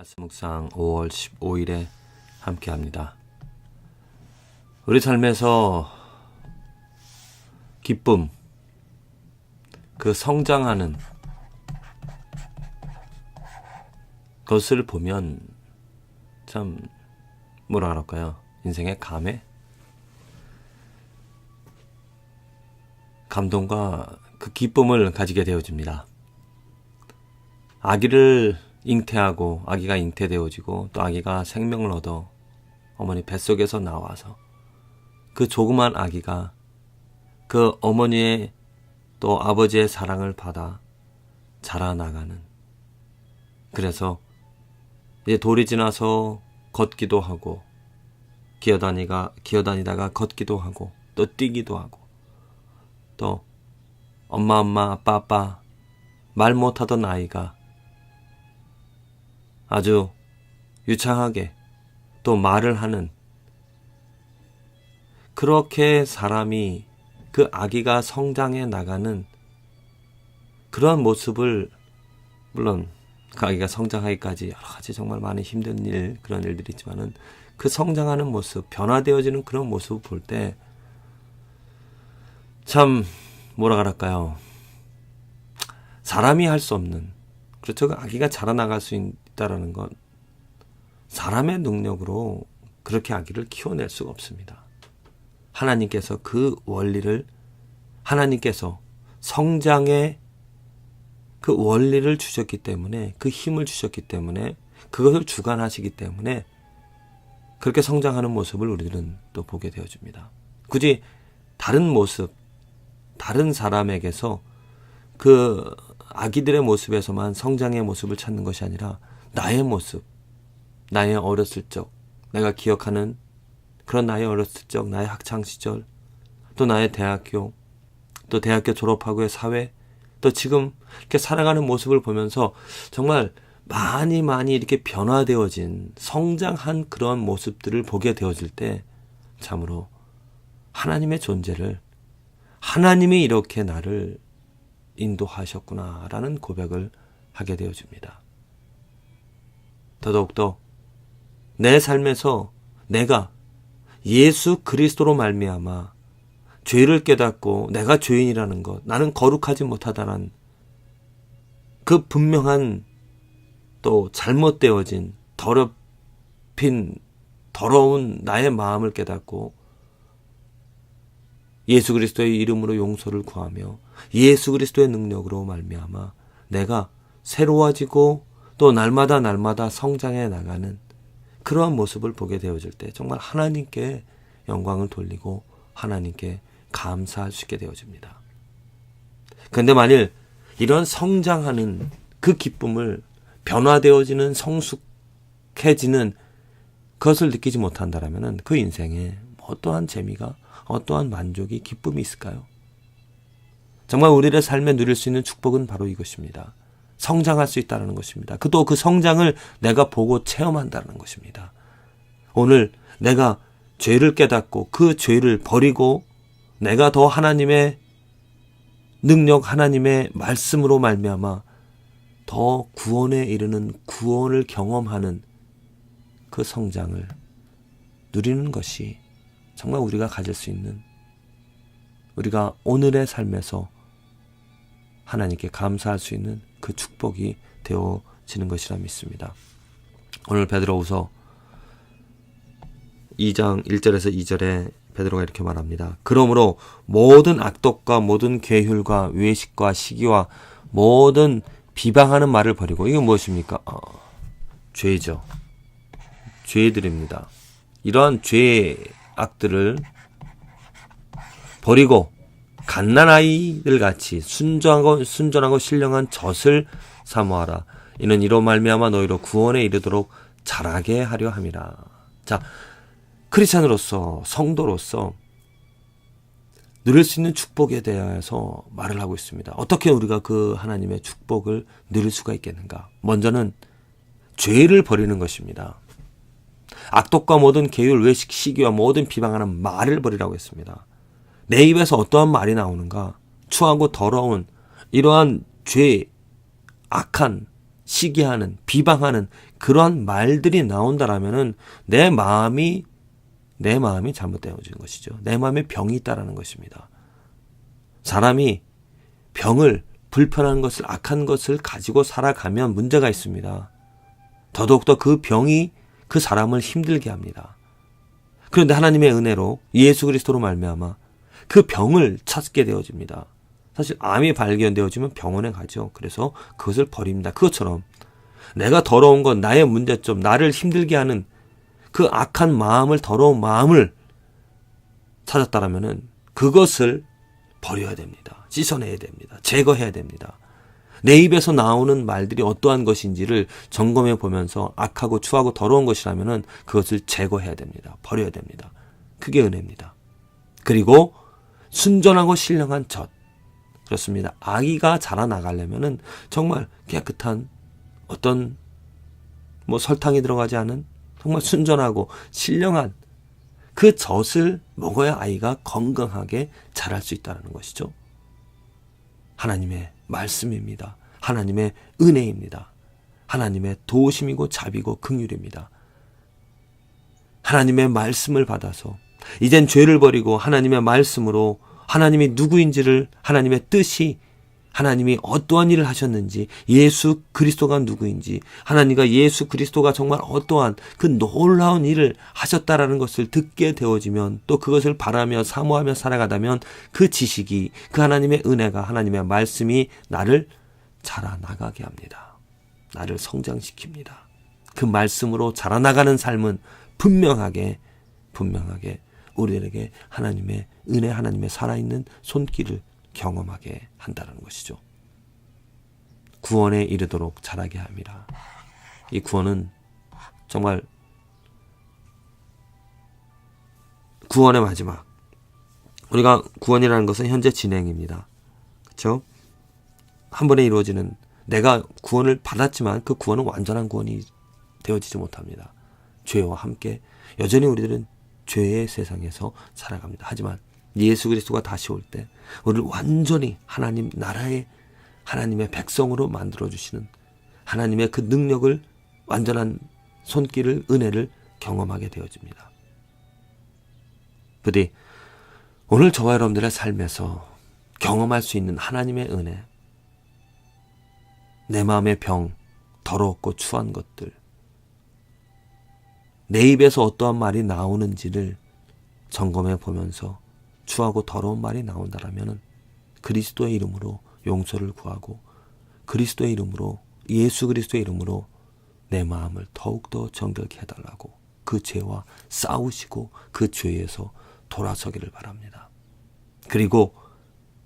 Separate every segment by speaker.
Speaker 1: 말씀 묵상 5월 15일에 함께합니다. 우리 삶에서 기쁨, 그 성장하는 것을 보면 참 뭐라 그럴까요? 인생의 감동과 그 기쁨을 가지게 되어집니다. 아기를 잉태하고 아기가 잉태되어지고 또 아기가 생명을 얻어 어머니 뱃속에서 나와서 그 조그만 아기가 그 어머니의 또 아버지의 사랑을 받아 자라나가는, 그래서 이제 돌이 지나서 걷기도 하고 기어다니다가 걷기도 하고 또 뛰기도 하고 또 엄마 아빠 말 못하던 아이가 아주 유창하게 또 말을 하는, 그렇게 사람이 그 아기가 성장해 나가는 그런 모습을, 물론 그 아기가 성장하기까지 여러 가지 정말 많이 힘든 그런 일들이 있지만은 그 성장하는 모습, 변화되어지는 그런 모습을 볼 때 참 뭐라 그럴까요? 사람이 할 수 없는, 그렇죠. 그 아기가 자라나갈 수 있다라는 건 사람의 능력으로 그렇게 아기를 키워낼 수가 없습니다. 하나님께서 그 원리를, 하나님께서 성장의 그 원리를 주셨기 때문에, 그 힘을 주셨기 때문에, 그것을 주관하시기 때문에 그렇게 성장하는 모습을 우리들은 또 보게 되어집니다. 굳이 다른 모습, 다른 사람에게서 그 아기들의 모습에서만 성장의 모습을 찾는 것이 아니라 나의 모습, 나의 어렸을 적, 내가 기억하는 그런 나의 어렸을 적, 나의 학창시절, 또 나의 대학교, 또 대학교 졸업하고의 사회, 또 지금 이렇게 살아가는 모습을 보면서 정말 많이 이렇게 변화되어진, 성장한 그런 모습들을 보게 되어질 때 참으로 하나님의 존재를, 하나님이 이렇게 나를 인도하셨구나라는 고백을 하게 되어집니다. 더더욱더 내 삶에서 내가 예수 그리스도로 말미암아 죄를 깨닫고 내가 죄인이라는 것, 나는 거룩하지 못하다는 그 분명한 또 잘못되어진 더러운 나의 마음을 깨닫고 예수 그리스도의 이름으로 용서를 구하며 예수 그리스도의 능력으로 말미암아 내가 새로워지고 또 날마다 성장해 나가는 그러한 모습을 보게 되어질 때 정말 하나님께 영광을 돌리고 하나님께 감사할 수 있게 되어집니다. 그런데 만일 이런 성장하는 그 기쁨을, 변화되어지는, 성숙해지는 그것을 느끼지 못한다면 그 인생에 어떠한 재미가, 어떠한 만족이, 기쁨이 있을까요? 정말 우리의 삶에 누릴 수 있는 축복은 바로 이것입니다. 성장할 수 있다는 것입니다. 또 그 성장을 내가 보고 체험한다는 것입니다. 오늘 내가 죄를 깨닫고 그 죄를 버리고 내가 더 하나님의 능력, 하나님의 말씀으로 말미암아 더 구원에 이르는, 구원을 경험하는 그 성장을 누리는 것이 정말 우리가 가질 수 있는, 우리가 오늘의 삶에서 하나님께 감사할 수 있는 그 축복이 되어지는 것이라 믿습니다. 오늘 베드로후서 2장 1절에서 2절에 베드로가 이렇게 말합니다. 그러므로 모든 악독과 모든 괴휼과 외식과 시기와 모든 비방하는 말을 버리고, 이건 무엇입니까? 죄죠. 죄들입니다. 이러한 죄악들을 버리고 갓난아이들 같이 순전하고 신령한 젖을 사모하라. 이는 이로 말미암아 너희로 구원에 이르도록 자라게 하려 함이라. 자, 크리스찬으로서, 성도로서 누릴 수 있는 축복에 대해서 말을 하고 있습니다. 어떻게 우리가 그 하나님의 축복을 누릴 수가 있겠는가? 먼저는 죄를 버리는 것입니다. 악독과 모든 계율, 외식, 시기와 모든 비방하는 말을 버리라고 했습니다. 내 입에서 어떠한 말이 나오는가? 추하고 더러운 이러한 죄, 악한 시기하는, 비방하는 그러한 말들이 나온다라면은 내 마음이 잘못되어진 것이죠. 내 마음에 병이 있다라는 것입니다. 사람이 병을, 불편한 것을, 악한 것을 가지고 살아가면 문제가 있습니다. 더더욱더 그 병이 그 사람을 힘들게 합니다. 그런데 하나님의 은혜로 예수 그리스도로 말미암아 그 병을 찾게 되어집니다. 사실 암이 발견되어지면 병원에 가죠. 그래서 그것을 버립니다. 그것처럼 내가 더러운 건 나의 문제점, 나를 힘들게 하는 그 악한 마음을, 더러운 마음을 찾았다라면은 그것을 버려야 됩니다. 씻어내야 됩니다. 제거해야 됩니다. 내 입에서 나오는 말들이 어떠한 것인지를 점검해 보면서 악하고 추하고 더러운 것이라면은 그것을 제거해야 됩니다. 버려야 됩니다. 그게 은혜입니다. 그리고 순전하고 신령한 젖. 그렇습니다. 아기가 자라나가려면은 정말 깨끗한 어떤 설탕이 들어가지 않은 정말 순전하고 신령한 그 젖을 먹어야 아이가 건강하게 자랄 수 있다는 것이죠. 하나님의 말씀입니다. 하나님의 은혜입니다. 하나님의 도우심이고 자비고 긍휼입니다. 하나님의 말씀을 받아서 이젠 죄를 버리고 하나님의 말씀으로 하나님이 누구인지를, 하나님의 뜻이, 하나님이 어떠한 일을 하셨는지, 예수 그리스도가 누구인지, 하나님과 예수 그리스도가 정말 어떠한 그 놀라운 일을 하셨다라는 것을 듣게 되어지면, 또 그것을 바라며 사모하며 살아가다면 그 지식이, 그 하나님의 은혜가, 하나님의 말씀이 나를 자라나가게 합니다. 나를 성장시킵니다. 그 말씀으로 자라나가는 삶은 분명하게 우리에게 하나님의 은혜, 하나님의 살아있는 손길을 경험하게 한다는 것이죠. 구원에 이르도록 자라게 합니다. 이 구원은 정말 구원의 마지막. 우리가 구원이라는 것은 현재 진행입니다. 그렇죠? 한 번에 이루어지는, 내가 구원을 받았지만 그 구원은 완전한 구원이 되어지지 못합니다. 죄와 함께 여전히 우리들은 죄의 세상에서 살아갑니다. 하지만 예수 그리스도가 다시 올 때 우리를 완전히 하나님 나라의 하나님의 백성으로 만들어주시는 하나님의 그 능력을, 완전한 손길을, 은혜를 경험하게 되어집니다. 부디 오늘 저와 여러분들의 삶에서 경험할 수 있는 하나님의 은혜, 내 마음의 병, 더럽고 추한 것들, 내 입에서 어떠한 말이 나오는지를 점검해 보면서 추하고 더러운 말이 나온다라면 그리스도의 이름으로 용서를 구하고, 그리스도의 이름으로, 예수 그리스도의 이름으로 내 마음을 더욱더 정결케 해달라고 그 죄와 싸우시고 그 죄에서 돌아서기를 바랍니다. 그리고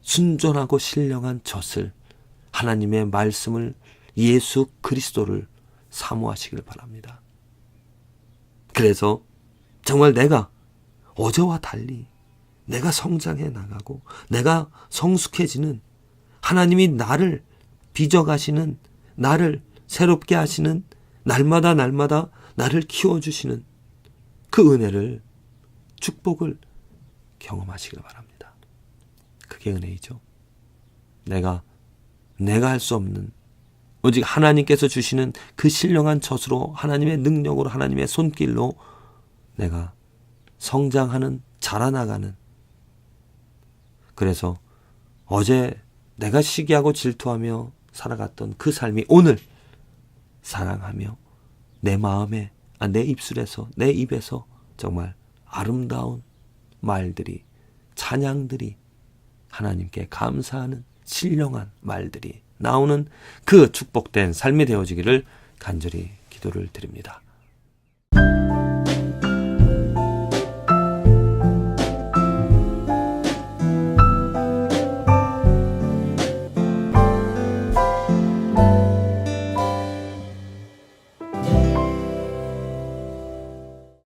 Speaker 1: 순전하고 신령한 젖을, 하나님의 말씀을, 예수 그리스도를 사모하시길 바랍니다. 그래서 정말 내가 어제와 달리 내가 성장해 나가고 내가 성숙해지는, 하나님이 나를 빚어가시는, 나를 새롭게 하시는, 날마다 나를 키워주시는 그 은혜를, 축복을 경험하시길 바랍니다. 그게 은혜이죠. 내가 할 수 없는, 오직 하나님께서 주시는 그 신령한 젖으로, 하나님의 능력으로, 하나님의 손길로 내가 성장하는, 자라나가는, 그래서 어제 내가 시기하고 질투하며 살아갔던 그 삶이 오늘 사랑하며 내 마음에, 내 입술에서, 내 입에서 정말 아름다운 말들이, 찬양들이, 하나님께 감사하는 신령한 말들이 나오는 그 축복된 삶이 되어지기를 간절히 기도를 드립니다.